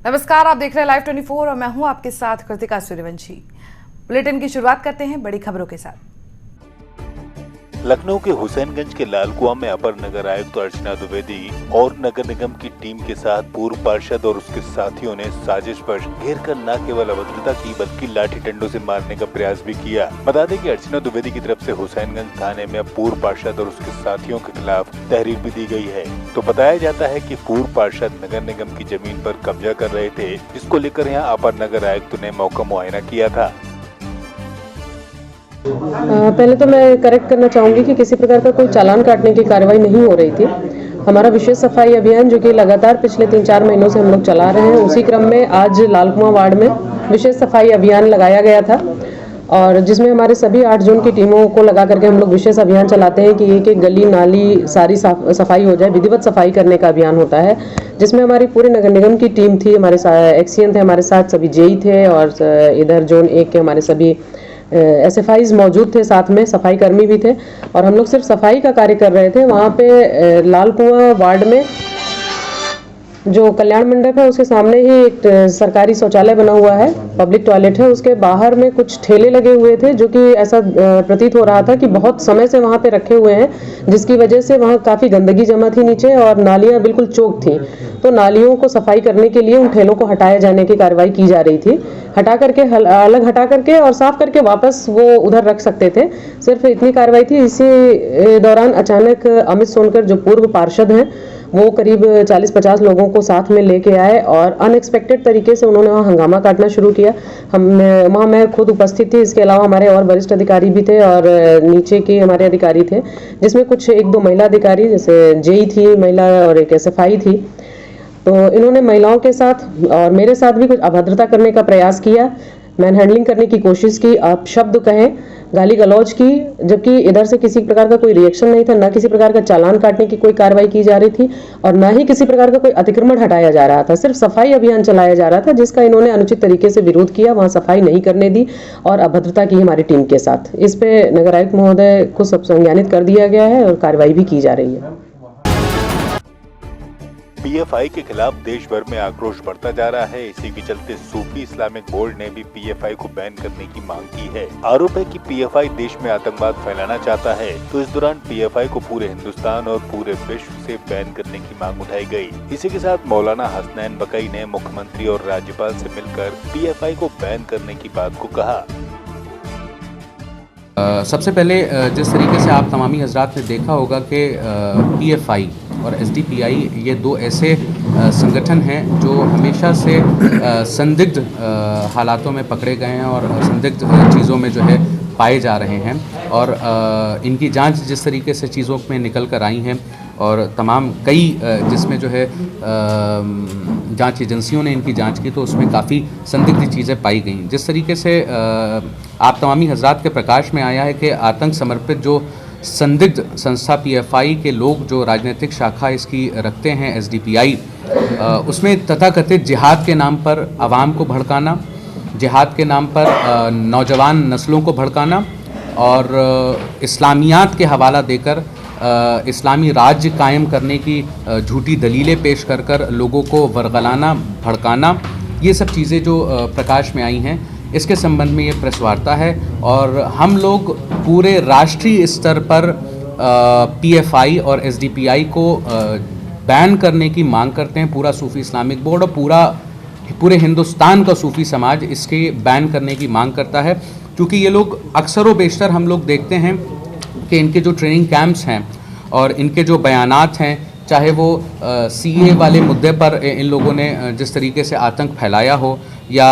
नमस्कार, आप देख रहे हैं लाइव 24 और मैं हूं आपके साथ कृतिका सूर्यवंशी। बुलेटिन की शुरुआत करते हैं बड़ी खबरों के साथ। लखनऊ के हुसैनगंज के लालकुआं में अपर नगर आयुक्त अर्चना द्विवेदी और नगर निगम की टीम के साथ पूर्व पार्षद और उसके साथियों ने साजिश पर घेर कर न केवल अभद्रता की बल्कि लाठी डंडों से मारने का प्रयास भी किया। बता दें कि अर्चना द्विवेदी की तरफ से हुसैनगंज थाने में पूर्व पार्षद और उसके साथियों के खिलाफ तहरीर भी दी गई है। तो बताया जाता है कि पूर्व पार्षद नगर निगम की जमीन पर कब्जा कर रहे थे, जिसको लेकर यहाँ अपर नगर आयुक्त ने मौका मुआयना किया था। पहले तो मैं करेक्ट करना चाहूँगी कि किसी प्रकार का कोई चालान काटने की कार्रवाई नहीं हो रही थी। हमारा विशेष सफाई अभियान जो कि लगातार पिछले 3-4 महीनों से हम लोग चला रहे हैं, उसी क्रम में आज लालकुआं वार्ड में विशेष सफाई अभियान लगाया गया था और जिसमें हमारे सभी 8 जोन की टीमों को लगा करके हम लोग विशेष अभियान चलाते हैं कि एक गली नाली सारी सफाई हो जाए। विधिवत सफाई करने का अभियान होता है जिसमें हमारी पूरे नगर निगम की टीम थी, हमारे एक्सीएन थे, हमारे साथ सभी जेई थे और इधर जोन 1 के हमारे सभी SFIs मौजूद थे, साथ में सफाई कर्मी भी थे और हम लोग सिर्फ सफाई का कार्य कर रहे थे। वहाँ पे लालकुआं वार्ड में जो कल्याण मंडप है उसके सामने ही एक सरकारी शौचालय बना हुआ है, पब्लिक टॉयलेट है। उसके बाहर में कुछ ठेले लगे हुए थे जो कि ऐसा प्रतीत हो रहा था कि बहुत समय से वहाँ पे रखे हुए हैं, जिसकी वजह से वहाँ काफ़ी गंदगी जमा थी नीचे और नालियाँ बिल्कुल चौक थी। तो नालियों को सफाई करने के लिए उन ठेलों को हटाए जाने की कार्रवाई की जा रही थी। हटा करके अलग हटा करके और साफ करके वापस वो उधर रख सकते थे, सिर्फ इतनी कार्रवाई थी। इसी दौरान अचानक अमित सोनकर जो पूर्व पार्षद हैं वो करीब 40-50 लोगों को साथ में लेके आए और अनएक्सपेक्टेड तरीके से उन्होंने वहाँ हंगामा काटना शुरू किया। वहाँ मैं खुद उपस्थित थी, इसके अलावा हमारे और वरिष्ठ अधिकारी भी थे और नीचे के हमारे अधिकारी थे, जिसमें कुछ 1-2 महिला अधिकारी जैसे जेई थी महिला और एक SFI थी। तो इन्होंने महिलाओं के साथ और मेरे साथ भी कुछ अभद्रता करने का प्रयास किया, मैन हैंडलिंग करने की कोशिश की, अपशब्द कहें, गाली गलौज की, जबकि इधर से किसी प्रकार का कोई रिएक्शन नहीं था, ना किसी प्रकार का चालान काटने की कोई कार्रवाई की जा रही थी और ना ही किसी प्रकार का कोई अतिक्रमण हटाया जा रहा था। सिर्फ सफाई अभियान चलाया जा रहा था जिसका इन्होंने अनुचित तरीके से विरोध किया, वहाँ सफाई नहीं करने दी और अभद्रता की हमारी टीम के साथ। इस पे नगर आयुक्त महोदय को सब संज्ञानित कर दिया गया है और कार्रवाई भी की जा रही है। PFI के खिलाफ देश भर में आक्रोश बढ़ता जा रहा है। इसी के चलते सूफी इस्लामिक बोर्ड ने भी PFI को बैन करने की मांग की है। आरोप है कि PFI देश में आतंकवाद फैलाना चाहता है। तो इस दौरान PFI को पूरे हिंदुस्तान और पूरे विश्व से बैन करने की मांग उठाई गई। इसी के साथ मौलाना हसनैन बकई ने मुख्यमंत्री और राज्यपाल से मिलकर PFI को बैन करने की बात को कहा। सबसे पहले जिस तरीके से आप तमामी हजरात ने देखा होगा कि PFI और SDPI ये 2 ऐसे संगठन हैं जो हमेशा से संदिग्ध हालातों में पकड़े गए हैं और संदिग्ध चीज़ों में जो है पाए जा रहे हैं और इनकी जांच जिस तरीके से चीज़ों में निकल कर आई हैं और तमाम कई जिसमें जो है जांच एजेंसियों ने इनकी जांच की तो उसमें काफ़ी संदिग्ध चीज़ें पाई गई। जिस तरीके से आप तमामी हजरात के प्रकाश में आया है कि आतंक समर्पित जो संदिग्ध संस्था PFI के लोग जो राजनीतिक शाखा इसकी रखते हैं SDPI, उसमें तथाकथित जिहाद के नाम पर आवाम को भड़काना, जिहाद के नाम पर नौजवान नस्लों को भड़काना और इस्लामियात के हवाला देकर इस्लामी राज्य कायम करने की झूठी दलीलें पेश कर कर लोगों को वरगलाना, भड़काना, ये सब चीज़ें जो प्रकाश में आई हैं, इसके संबंध में ये प्रेस वार्ता है और हम लोग पूरे राष्ट्रीय स्तर पर PFI और SDPI को बैन करने की मांग करते हैं। पूरा सूफी इस्लामिक बोर्ड और पूरे हिंदुस्तान का सूफी समाज इसके बैन करने की मांग करता है, क्योंकि ये लोग अक्सर व बेशतर हम लोग देखते हैं कि इनके जो ट्रेनिंग कैंप्स हैं और इनके जो बयानात हैं, चाहे वो CA वाले मुद्दे पर इन लोगों ने जिस तरीके से आतंक फैलाया हो या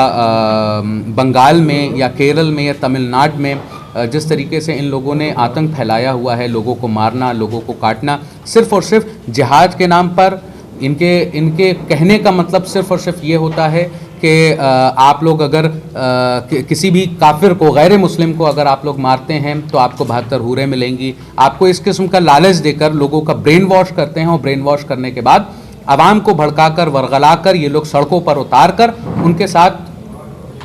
बंगाल में या केरल में या तमिलनाडु में जिस तरीके से इन लोगों ने आतंक फैलाया हुआ है, लोगों को मारना, लोगों को काटना, सिर्फ़ और सिर्फ जिहाद के नाम पर। इनके कहने का मतलब सिर्फ़ और सिर्फ ये होता है कि आप लोग अगर किसी भी काफिर को, गैर मुस्लिम को अगर आप लोग मारते हैं तो आपको 72 हूरें मिलेंगी। आपको इस किस्म का लालच देकर लोगों का ब्रेन वॉश करते हैं और ब्रेन वॉश करने के बाद आवाम को भड़काकर, वरगलाकर ये लोग सड़कों पर उतार कर उनके साथ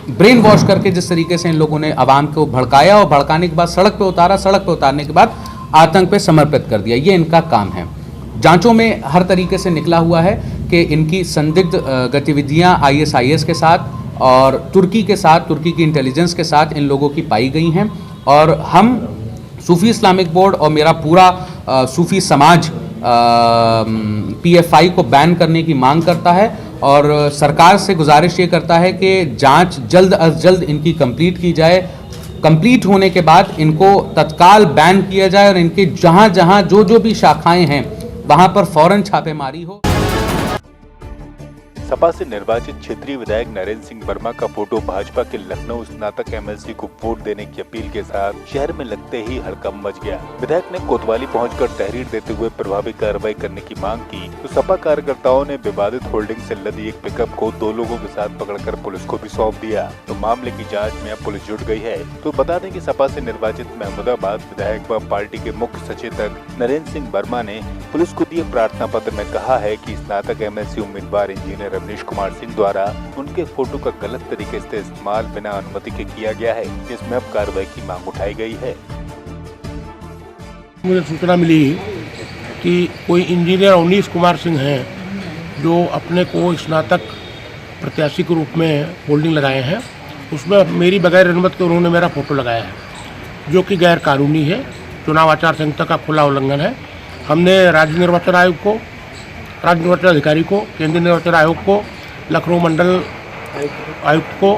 ब्रेन वॉश करके जिस तरीके से इन लोगों ने आवाम को भड़काया और भड़काने के बाद सड़क पे उतारा, सड़क पे उतारने के बाद आतंक पे समर्पित कर दिया, ये इनका काम है। जांचों में हर तरीके से निकला हुआ है कि इनकी संदिग्ध गतिविधियां ISIS के साथ और तुर्की के साथ, तुर्की की इंटेलिजेंस के साथ इन लोगों की पाई गई हैं। और हम सूफ़ी इस्लामिक बोर्ड और मेरा पूरा सूफ़ी समाज PFI को बैन करने की मांग करता है और सरकार से गुजारिश ये करता है कि जांच जल्द अज जल्द इनकी कंप्लीट की जाए। कंप्लीट होने के बाद इनको तत्काल बैन किया जाए और इनके जहां जहां जो भी शाखाएं हैं वहां पर फौरन छापेमारी हो। सपा से निर्वाचित क्षेत्रीय विधायक नरेंद्र सिंह वर्मा का फोटो भाजपा के लखनऊ स्नातक MLC को वोट देने की अपील के साथ शहर में लगते ही हड़कंप मच गया। विधायक ने कोतवाली पहुंचकर तहरीर देते हुए प्रभावी कार्रवाई करने की मांग की, तो सपा कार्यकर्ताओं ने विवादित होल्डिंग से लदी एक पिकअप को 2 लोगों के साथ पकड़कर पुलिस को भी सौंप दिया। तो मामले की जाँच में अब पुलिस जुट गई है। तो बता दें कि सपा से निर्वाचित महमूदाबाद विधायक व पार्टी के मुख्य सचेतक नरेंद्र सिंह वर्मा ने पुलिस को दिए प्रार्थना पत्र में कहा है कि स्नातक MLC उम्मीदवार इंजीनियर रवनीश कुमार सिंह द्वारा उनके फोटो का गलत तरीके से इस्तेमाल बिना अनुमति के किया गया है, जिसमें अब कार्रवाई की मांग उठाई गई है। मुझे सूचना मिली कि कोई इंजीनियर रवनीश कुमार सिंह हैं जो अपने को स्नातक प्रत्याशी के रूप में होल्डिंग लगाए हैं, उसमें मेरी बगैर अनुमति के उन्होंने मेरा फोटो लगाया है, जो कि गैर कानूनी है, चुनाव आचार संहिता का खुला उल्लंघन है। हमने राज्य निर्वाचन आयोग को, राज्य निर्वाचन अधिकारी को, केंद्रीय निर्वाचन आयोग को, लखनऊ मंडल आयुक्त को,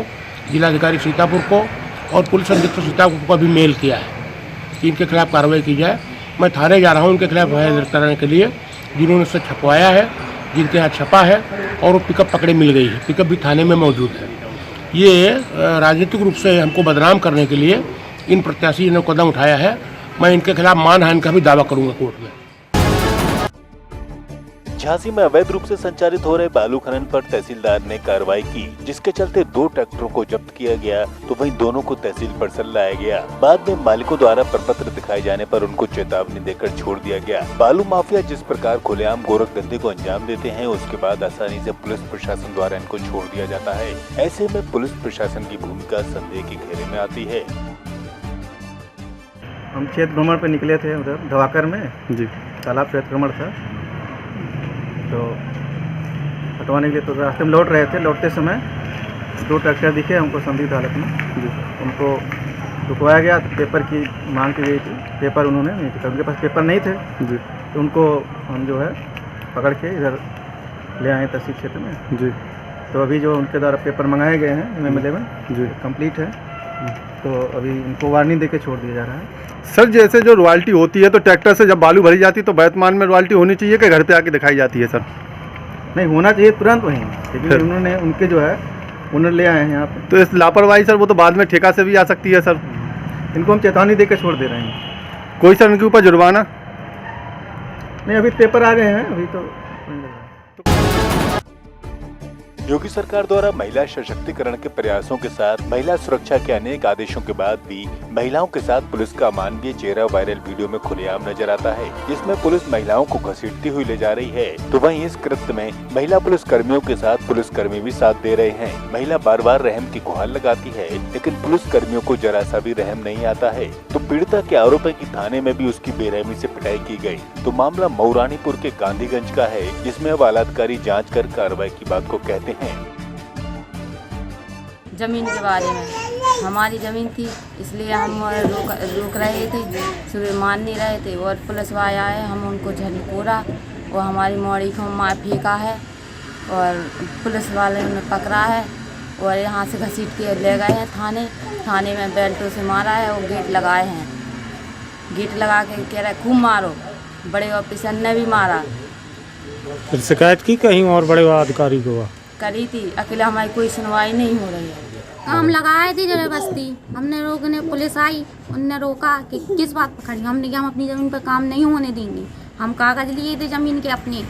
जिलाधिकारी सीतापुर को और पुलिस अधीक्षक सीतापुर को भी मेल किया है कि इनके खिलाफ कार्रवाई की जाए। मैं थाने जा रहा हूँ इनके खिलाफ एफआईआर दर्ज कराने के लिए, जिन्होंने इसे छपवाया है, जिनके यहाँ छपा है, और वो पिकअप पकड़े मिल गई है, पिकअप भी थाने में मौजूद है। ये राजनीतिक रूप से हमको बदनाम करने के लिए इन प्रत्याशी ने कदम उठाया है। मैं इनके खिलाफ मानहानि का भी दावा करूँगा कोर्ट में। झांसी में अवैध रूप से संचालित हो रहे बालू खनन पर तहसीलदार ने कार्रवाई की, जिसके चलते 2 ट्रैक्टरों को जब्त किया गया, तो वहीं दोनों को तहसील परिसर लाया गया। बाद में मालिकों द्वारा प्रपत्र दिखाए जाने पर उनको चेतावनी देकर छोड़ दिया गया। बालू माफिया जिस प्रकार खुलेआम गोरख धंधे को अंजाम देते हैं, उसके बाद आसानी से पुलिस प्रशासन द्वारा इनको छोड़ दिया जाता है। ऐसे में पुलिस प्रशासन की भूमिका संदेह के घेरे में आती है। हम खेत भ्रमण पे निकले थे उधर धवाकर में जी, तालाब खेत भ्रमण था, तो हटवाने के लिए तो रास्ते में लौट रहे थे। लौटते समय 2 ट्रैक्टर दिखे हमको संदिग्ध हालत में जी, उनको रुकवाया गया। तो पेपर की मांग की गई थी, पेपर उन्होंने नहीं दिया, उनके पास पेपर नहीं थे जी, तो उनको हम जो है पकड़ के इधर ले आए तहसील क्षेत्र में जी। तो अभी जो उनके द्वारा पेपर मंगाए गए हैं MMLA में जी, कंप्लीट है, तो अभी इनको वार्निंग देके छोड़ दिया जा रहा है। सर, जैसे जो रॉयल्टी होती है तो ट्रैक्टर से जब बालू भरी जाती है तो वर्तमान में रॉयल्टी होनी चाहिए कि घर पे आके दिखाई जाती है? सर नहीं, होना चाहिए तुरंत वहीं, लेकिन उन्होंने उनके जो है उन्होंने ले आए हैं यहाँ पे। तो इस लापरवाही सर वो तो बाद में ठेका से भी आ सकती है सर। इनको हम चेतावनी देकर छोड़ दे रहे हैं। कोई सर उनके ऊपर जुर्माना? नहीं, अभी पेपर आ गए हैं, अभी तो योगी सरकार द्वारा महिला सशक्तिकरण के प्रयासों के साथ महिला सुरक्षा के अनेक आदेशों के बाद भी महिलाओं के साथ पुलिस का अमानवीय चेहरा वायरल वीडियो में खुलेआम नजर आता है, जिसमें पुलिस महिलाओं को घसीटती हुई ले जा रही है। तो वहीं इस कृत्य में महिला पुलिस कर्मियों के साथ पुलिस कर्मी भी साथ दे रहे हैं। महिला बार बार रहम की गुहार लगाती है, लेकिन पुलिस कर्मियों को जरा सा भी रहम नहीं आता है। तो पीड़िता के आरोप है कि थाने में भी उसकी बेरहमी से पिटाई की गई। तो मामला मऊरानीपुर के गांधीगंज का है, जिसमें अब आलाधिकारी जाँच कर कार्रवाई की बात को कहते हैं। ज़मीन के बारे में, हमारी ज़मीन थी इसलिए हम रोक रहे थे, सुबह मान नहीं रहे थे, और पुलिस वाले आए, हम उनको झलकोरा और हमारी मौड़ी को मार फेंका है और पुलिस वाले ने पकड़ा है और यहाँ से घसीट के ले गए हैं थाने में बेल्टों से मारा है और गेट लगाए हैं। गेट लगा के कह रहे खूब मारो, बड़े ऑफिसर ने भी मारा। फिर शिकायत की कहीं और बड़े अधिकारी को? करी थी, अकेले हमारी कोई सुनवाई नहीं हो रही है। हम लगाए थे जरा बस्ती, हमने रोकने, पुलिस आई, उनने रोका कि किस बात पर खड़ी। हमने कहा हम अपनी ज़मीन पर काम नहीं होने देंगे। हम कागज लिए थे ज़मीन के अपने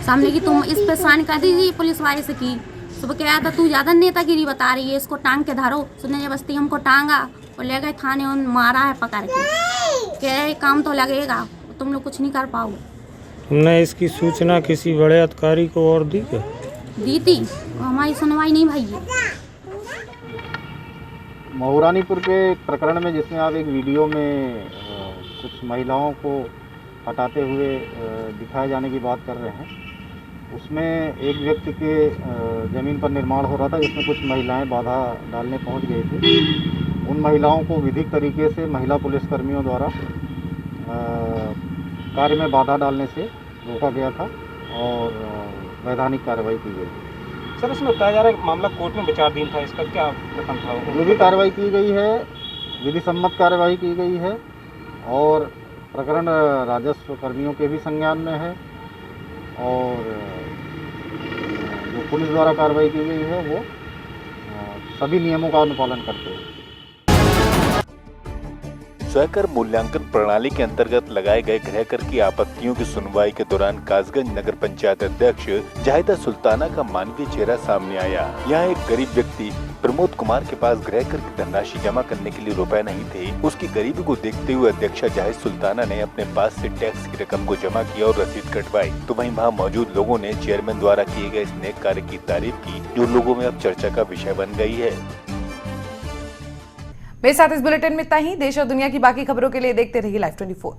सामने कि तुम इस पर साइन कर दीजिए। पुलिस वाले से की सुबह कहा था तू ज़्यादा नेतागिरी बता रही है, इसको टांग के धरो। सुनने जबरदस्ती हमको टांगा और ले गए थाने, उन मारा है पकड़ के, कह काम तो लगेगा, तुम लोग कुछ नहीं कर पाओगे। तुमने इसकी सूचना किसी बड़े अधिकारी को और दी क्या? दी थी, हमारी सुनवाई नहीं भई है। मऊरानीपुर के प्रकरण में जिसमें आप एक वीडियो में कुछ महिलाओं को हटाते हुए दिखाए जाने की बात कर रहे हैं, उसमें एक व्यक्ति के ज़मीन पर निर्माण हो रहा था, जिसमें कुछ महिलाएं बाधा डालने पहुंच गई थी। उन महिलाओं को विधिक तरीके से महिला पुलिसकर्मियों द्वारा कार्य में बाधा डालने से रोका गया था और वैधानिक कार्रवाई की गई। सर, इसमें बताया जा रहा है मामला कोर्ट में विचाराधीन था, इसका क्या प्रथम था? जो भी कार्रवाई की गई है, विधि सम्मत कार्रवाई की गई है और प्रकरण राजस्व कर्मियों के भी संज्ञान में है और जो पुलिस द्वारा कार्रवाई की गई है वो सभी नियमों का अनुपालन करते हैं। स्वकर मूल्यांकन प्रणाली के अंतर्गत लगाए गए गृह कर की आपत्तियों की सुनवाई के दौरान कासगंज नगर पंचायत अध्यक्ष जाहिदा सुल्ताना का मानवीय चेहरा सामने आया। यहाँ एक गरीब व्यक्ति प्रमोद कुमार के पास गृह कर की धनराशि जमा करने के लिए रुपए नहीं थे। उसकी गरीबी को देखते हुए अध्यक्षा जाहिद सुल्ताना ने अपने पास से टैक्स की रकम को जमा किया और रसीद कटवाई। तो वहीं वहाँ मौजूद लोगों ने चेयरमैन द्वारा किए गए इस नेक कार्य की तारीफ की, जो लोगों में अब चर्चा का विषय बन गई है। मेरे साथ इस बुलेटिन में इतना ही। देश और दुनिया की बाकी खबरों के लिए देखते रहिए Live 24।